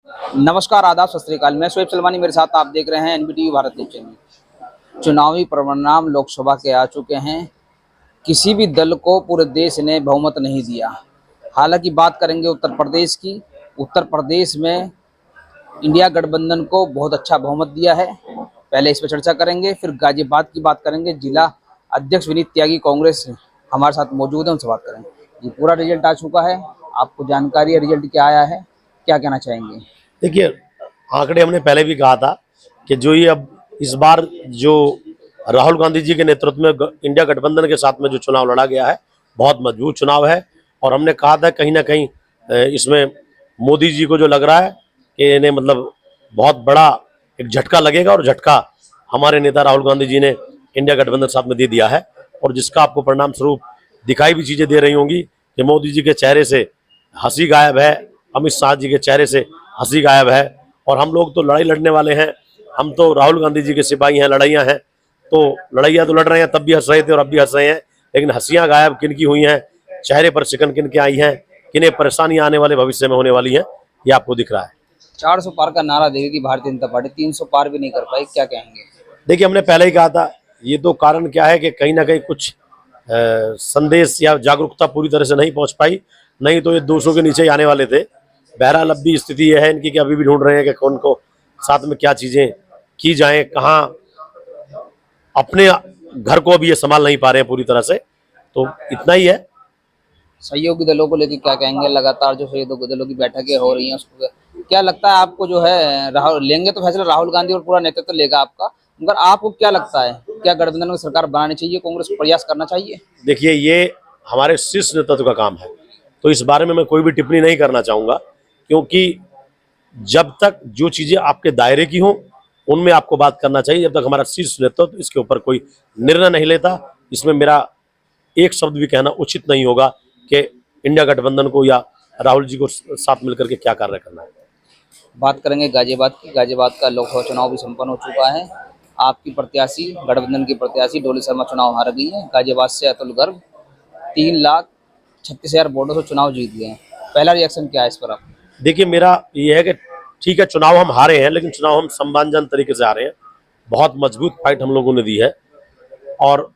नमस्कार, आदाब, सत श्री अकाल। मैं शोएब सलमानी, मेरे साथ आप देख रहे हैं एनबीटीवी भारत न्यूज चैनल। चुनावी परिणाम लोकसभा के आ चुके हैं। किसी भी दल को पूरे देश ने बहुमत नहीं दिया। हालांकि बात करेंगे उत्तर प्रदेश की। उत्तर प्रदेश में इंडिया गठबंधन को बहुत अच्छा बहुमत दिया है। पहले इस पर चर्चा करेंगे, फिर गाजियाबाद की बात करेंगे। जिला अध्यक्ष विनीत त्यागी कांग्रेस हमारे साथ मौजूद है, उनसे बात करेंगे। ये पूरा रिजल्ट आ चुका है, आपको जानकारी है रिजल्ट क्या आया है, क्या कहना चाहेंगे? देखिए, आंकड़े हमने पहले भी कहा था कि जो ये अब इस बार जो राहुल गांधी जी के नेतृत्व में इंडिया गठबंधन के साथ में जो चुनाव लड़ा गया है, बहुत मजबूत चुनाव है। और हमने कहा था कहीं ना कहीं इसमें मोदी जी को जो लग रहा है कि इन्हें मतलब बहुत बड़ा एक झटका लगेगा, और झटका हमारे नेता राहुल गांधी जी ने इंडिया गठबंधन के साथ में दे दिया है। और जिसका आपको परिणाम स्वरूप दिखाई भी चीजें दे रही होंगी कि मोदी जी के चेहरे से हंसी गायब है, अमित शाह जी के चेहरे से हंसी गायब है। और हम लोग तो लड़ाई लड़ने वाले हैं, हम तो राहुल गांधी जी के सिपाही हैं, लड़ाइयाँ हैं, तो लड़ाइयाँ तो लड़ रहे हैं, तब भी हंस रहे थे और अब भी हंस रहे हैं। लेकिन हंसियाँ गायब किन की हुई हैं, चेहरे पर शिकन किन के आई हैं, किन्हें परेशानियाँ आने वाले भविष्य में होने वाली हैं, ये आपको दिख रहा है। 400 पार का नारा देगी भारतीय जनता पार्टी, 300 पार भी नहीं कर पाई, क्या कहेंगे? देखिए, हमने पहले ही कहा था, ये तो कारण क्या है कि कहीं ना कहीं कुछ संदेश या जागरूकता पूरी तरह से नहीं पहुंच पाई, नहीं तो ये 200 के नीचे ही आने वाले थे। बहरहाल अब भी स्थिति यह है इनकी कि अभी भी ढूंढ रहे हैं कि कौन को साथ में क्या चीजें की जाएं, कहाँ अपने घर को अभी ये संभाल नहीं पा रहे हैं पूरी तरह से, तो इतना ही है। सहयोगी दलों को लेकर क्या कहेंगे? लगातार जो सहयोगी दलों की बैठकें हो रही हैं, उसको क्या लगता है आपको? जो है राहुल लेंगे तो फैसला राहुल गांधी और पूरा नेतृत्व लेगा आपका, मगर आपको क्या लगता है, क्या गठबंधन में सरकार बनानी चाहिए, कांग्रेस को प्रयास करना चाहिए? देखिए, ये हमारे शीर्ष नेतृत्व का काम है, तो इस बारे में मैं कोई भी टिप्पणी नहीं करना चाहूँगा, क्योंकि जब तक जो चीज़ें आपके दायरे की हों उनमें आपको बात करना चाहिए। जब तक हमारा शीर्ष नेतृत्व इसके ऊपर कोई निर्णय नहीं लेता, इसमें मेरा एक शब्द भी कहना उचित नहीं होगा कि इंडिया गठबंधन को या राहुल जी को साथ मिलकर के क्या कार्य करना है। बात करेंगे गाजियाबाद की। गाजियाबाद का लोकसभा चुनाव भी संपन्न हो चुका है। आपकी प्रत्याशी, गठबंधन की प्रत्याशी डोली शर्मा चुनाव हार गई है। गाजियाबाद से अतुल गर्ग 3,36,000 वोटों से चुनाव जीत गए हैं। पहला रिएक्शन क्या है इस पर आप? देखिए, मेरा ये है कि ठीक है, चुनाव हम हारे हैं, लेकिन चुनाव हम सम्मानजनक तरीके से हारे हैं। बहुत मजबूत फाइट हम लोगों ने दी है, और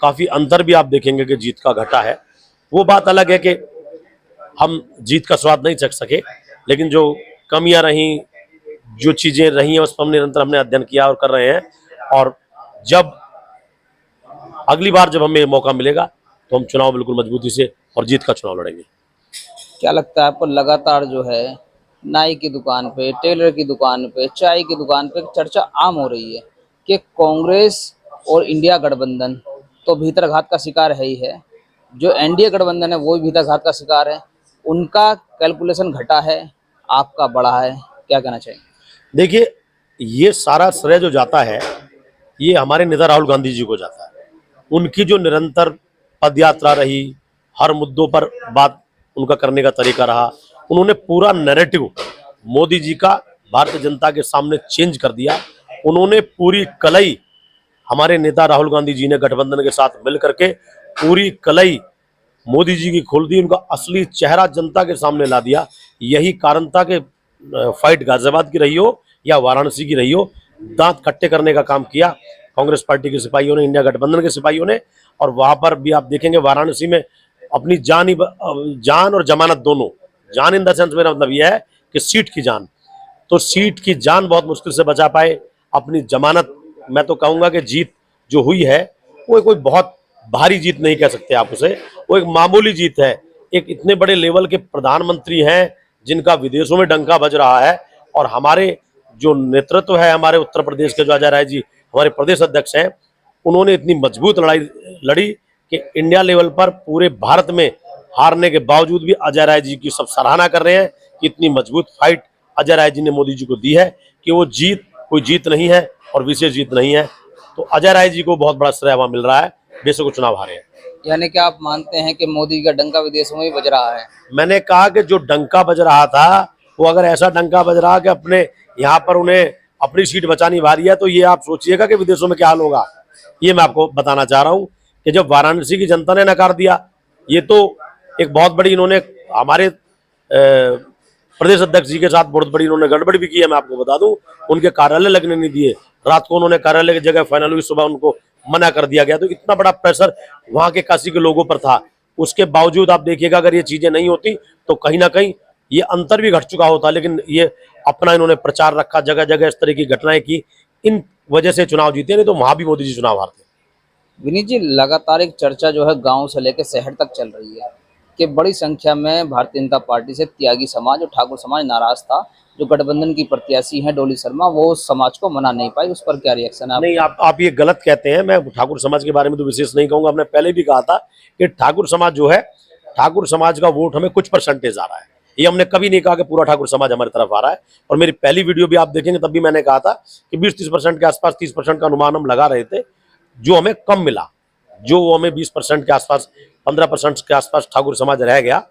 काफ़ी अंतर भी आप देखेंगे कि जीत का घटा है। वो बात अलग है कि हम जीत का स्वाद नहीं चख सके, लेकिन जो कमियां रहीं, जो चीज़ें रही हैं, उस पर निरंतर हमने अध्ययन किया और कर रहे हैं। और जब अगली बार जब हमें मौका मिलेगा तो हम चुनाव बिल्कुल मजबूती से और जीत का चुनाव लड़ेंगे। क्या लगता है आपको? लगातार जो है नाई की दुकान पे, टेलर की दुकान पे, चाय की दुकान पे चर्चा आम हो रही है कि कांग्रेस और इंडिया गठबंधन तो भीतरघात का शिकार है ही है। जो एनडीए गठबंधन है वो भी भीतरघात का शिकार है। उनका कैलकुलेशन घटा है, आपका बढ़ा है, क्या कहना चाहिए? देखिए, ये सारा श्रेय जो जाता है ये हमारे नेता राहुल गांधी जी को जाता है। उनकी जो निरंतर पदयात्रा रही, हर मुद्दों पर बात उनका करने का तरीका रहा, उन्होंने पूरा नैरेटिव मोदी जी का भारतीय जनता के सामने चेंज कर दिया। उन्होंने पूरी कलई हमारे नेता राहुल गांधी जी ने गठबंधन के साथ मिल करके पूरी कलई मोदी जी की खोल दी, उनका असली चेहरा जनता के सामने ला दिया। यही कारण था कि फाइट गाजियाबाद की रही हो या वाराणसी की रही हो, दांत खट्टे करने का काम किया कांग्रेस पार्टी के सिपाहियों ने, इंडिया गठबंधन के सिपाहियों ने। और वहां पर भी आप देखेंगे वाराणसी में अपनी जान और जमानत दोनों, जान इन द सेंस मेरा मतलब यह है कि सीट की जान, तो सीट की जान बहुत मुश्किल से बचा पाए। अपनी जमानत, मैं तो कहूंगा कि जीत जो हुई है वो कोई बहुत भारी जीत नहीं कह सकते आप उसे, वो एक मामूली जीत है। एक इतने बड़े लेवल के प्रधानमंत्री हैं जिनका विदेशों में डंका बज रहा है, और हमारे जो नेतृत्व है हमारे उत्तर प्रदेश के जो अजय राय जी हमारे प्रदेश अध्यक्ष हैं, उन्होंने इतनी मजबूत लड़ाई लड़ी कि इंडिया लेवल पर पूरे भारत में हारने के बावजूद भी अजय राय जी की सब सराहना कर रहे हैं कि इतनी मजबूत फाइट अजय राय जी ने मोदी जी को दी है कि वो जीत कोई जीत नहीं है और विशेष जीत नहीं है। तो अजय राय जी को बहुत बड़ा श्रेय वहां मिल रहा है, बेशक को चुनाव हारे हैं। यानी कि आप मानते हैं कि मोदी का डंका विदेशों में भी बज रहा है? मैंने कहा कि जो डंका बज रहा था वो अगर ऐसा डंका बज रहा कि अपने यहाँ पर उन्हें अपनी सीट बचानी भारी है, तो ये आप सोचिएगा कि विदेशों में क्या हाल होगा। ये मैं आपको बताना चाह रहा हूँ कि जब वाराणसी की जनता ने नकार दिया, ये तो एक बहुत बड़ी, इन्होंने हमारे प्रदेश अध्यक्ष जी के साथ बहुत बड़ी उन्होंने गड़बड़ी भी की है, मैं आपको बता दूं। उनके कार्यालय लगने नहीं दिए, रात को उन्होंने कार्यालय की जगह फाइनल हुई, सुबह उनको मना कर दिया गया। तो इतना बड़ा प्रेशर वहां के काशी के लोगों पर था। उसके बावजूद आप देखिएगा, अगर ये चीजें नहीं होती तो कहीं ना कहीं ये अंतर भी घट चुका होता। लेकिन ये अपना इन्होंने प्रचार रखा, जगह जगह इस तरह की घटनाएं की, इन वजह से चुनाव जीते, नहीं तो वहां भी मोदी जी चुनाव हारते। विनीत जी, लगातार एक चर्चा जो है गांव से लेकर शहर तक चल रही है कि बड़ी संख्या में भारतीय जनता पार्टी से त्यागी समाज और ठाकुर समाज नाराज था। जो गठबंधन की प्रत्याशी हैं डोली शर्मा, वो उस समाज को मना नहीं पाई। उस पर क्या रिएक्शन है? नहीं, आप ये गलत कहते हैं। मैं ठाकुर समाज के बारे में तो विशेष नहीं कहूंगा। हमने पहले भी कहा था कि ठाकुर समाज जो है, ठाकुर समाज का वोट हमें कुछ परसेंटेज आ रहा है। ये हमने कभी नहीं कहा कि पूरा ठाकुर समाज हमारी तरफ आ रहा है। और मेरी पहली वीडियो भी आप देखेंगे, तब भी मैंने कहा था कि 20-30% के आसपास, 30% का अनुमान हम लगा रहे थे, जो हमें कम मिला। जो हमें 20% के आसपास, 15% के आसपास ठाकुर समाज रह गया।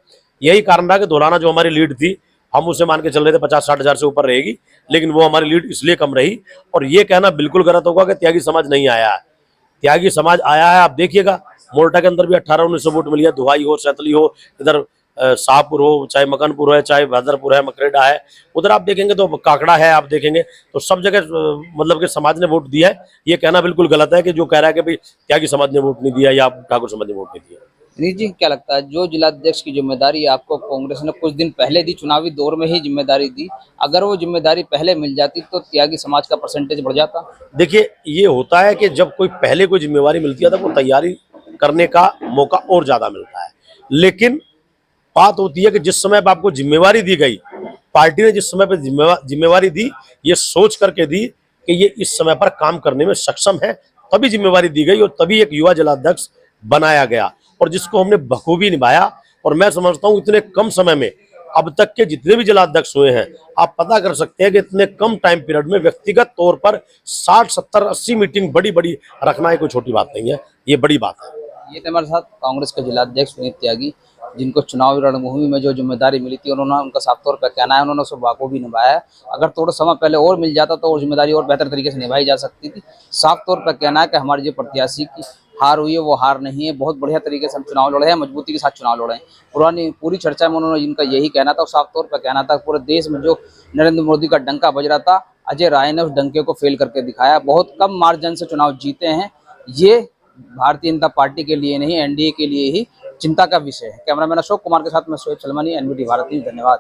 यही कारण रहा कि धोलाना जो हमारी लीड थी, हम उसे मान के चल रहे थे 50-60 हजार से ऊपर रहेगी, लेकिन वो हमारी लीड इसलिए कम रही। और ये कहना बिल्कुल गलत होगा कि त्यागी समाज नहीं आया है। त्यागी समाज आया है। आप देखिएगा, मोर्टा के अंदर भी 1800-1900 वोट मिली है। दुहाई हो, सैतली हो, इधर शाहपुर हो, चाहे मकनपुर है, चाहे भादरपुर है, मकरेडा है, उधर आप देखेंगे तो काकड़ा है, आप देखेंगे तो सब जगह मतलब कि समाज ने वोट दिया है। ये कहना बिल्कुल गलत है कि जो कह रहा है कि भाई त्यागी समाज ने वोट नहीं दिया या ठाकुर समाज ने वोट नहीं दिया। विनीत जी, क्या लगता है, जो जिलाध्यक्ष की जिम्मेदारी आपको कांग्रेस ने कुछ दिन पहले दी, चुनावी दौर में ही जिम्मेदारी दी, अगर वो जिम्मेदारी पहले मिल जाती तो त्यागी समाज का परसेंटेज बढ़ जाता? देखिए, ये होता है कि जब कोई पहले कोई जिम्मेवारी मिलती है तो वो तैयारी करने का मौका और ज्यादा मिलता है। लेकिन बात होती है कि जिस समय पर आपको जिम्मेवारी दी गई, पार्टी ने जिस समय पर जिम्मेवारी दी, ये सोच करके दी कि ये इस समय पर काम करने में सक्षम है, तभी जिम्मेवारी दी गई और तभी एक युवा जिलाध्यक्ष बनाया गया, और जिसको हमने बखूबी निभाया। और मैं समझता हूं इतने कम समय में अब तक के जितने भी जिलाध्यक्ष हुए हैं, आप पता कर सकते हैं कि इतने कम टाइम पीरियड में व्यक्तिगत तौर पर 60, 70, 80 मीटिंग बड़ी बड़ी रखना है कोई छोटी बात नहीं है, ये बड़ी बात है। ये थे हमारे साथ कांग्रेस के जिलाध्यक्ष विनीत त्यागी, जिनको चुनावी रणभूमि में जो जिम्मेदारी मिली थी, उन्होंने, उनका साफ तौर पर कहना है, उन्होंने उसे बखूबी निभाया है। अगर थोड़ा समय पहले और मिल जाता तो और जिम्मेदारी और बेहतर तरीके से निभाई जा सकती थी। साफ तौर पर कहना है कि हमारी जो प्रत्याशी की हार हुई है वो हार नहीं है, बहुत बढ़िया तरीके से हम चुनाव लड़े हैं, मजबूती के साथ चुनाव लड़े हैं। पूरी चर्चा में उन्होंने इनका यही कहना था, और साफ तौर पर कहना था पूरे देश में जो नरेंद्र मोदी का डंका बज रहा था, अजय राय ने उस डंके को फेल करके दिखाया। बहुत कम मार्जिन से चुनाव जीते हैं। ये भारतीय जनता पार्टी के लिए नहीं, एनडीए के लिए ही चिंता का विषय है। कैमरामैन अशोक कुमार के साथ मैं शोएब सलमानी, एनबीटी भारत न्यूज़। धन्यवाद।